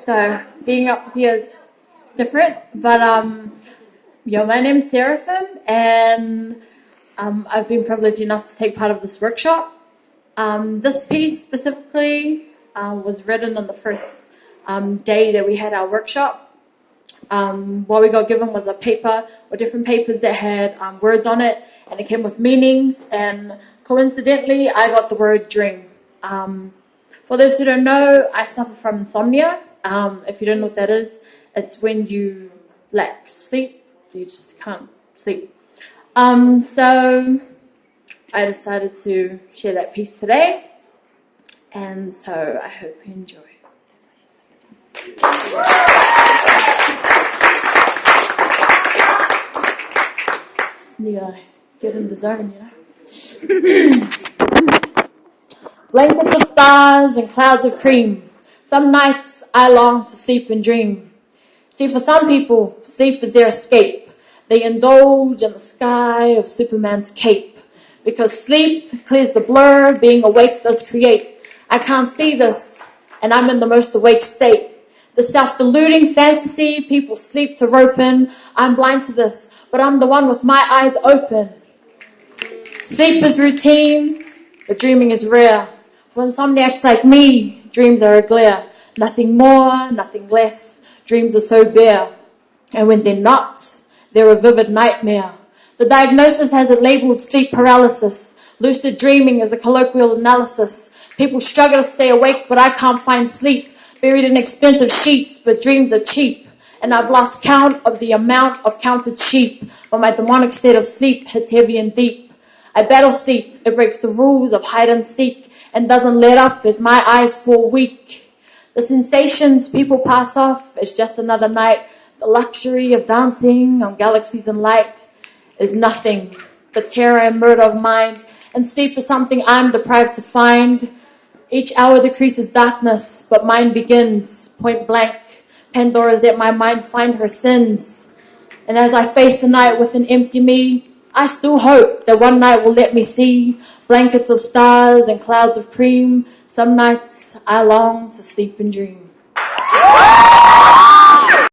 So being up here is different, but my name's Seraphim, and I've been privileged enough to take part of this workshop. This piece specifically was written on the first day that we had our workshop. What we got given was a paper or different papers that had words on it, and it came with meanings, and coincidentally I got the word dream. For those who don't know, I suffer from insomnia. If you don't know what that is, it's when you lack sleep, you just can't sleep. So I decided to share that piece today, and so I hope you enjoy. Get in the zone, Blankets of stars and clouds of cream. Some nights I long to sleep and dream. See, for some people, sleep is their escape. They indulge in the sky of Superman's cape. Because sleep clears the blur, being awake does create. I can't see this, and I'm in the most awake state. The self-deluding fantasy, people sleep to rope in. I'm blind to this, but I'm the one with my eyes open. Sleep is routine, but dreaming is rare. For insomniacs like me, dreams are a glare. Nothing more, nothing less. Dreams are so bare. And when they're not, they're a vivid nightmare. The diagnosis has it labeled sleep paralysis. Lucid dreaming is a colloquial analysis. People struggle to stay awake, but I can't find sleep. Buried in expensive sheets, but dreams are cheap. And I've lost count of the amount of counted sheep. But my demonic state of sleep hits heavy and deep. I battle sleep. It breaks the rules of hide and seek and doesn't let up as my eyes fall weak. The sensations people pass off is just another night. The luxury of dancing on galaxies and light is nothing but terror and murder of mind. And sleep is something I'm deprived to find. Each hour decreases darkness, but mine begins point blank. Pandora's let my mind find her sins. And as I face the night with an empty me, I still hope that one night will let me see blankets of stars and clouds of cream. Some nights I long to sleep and dream.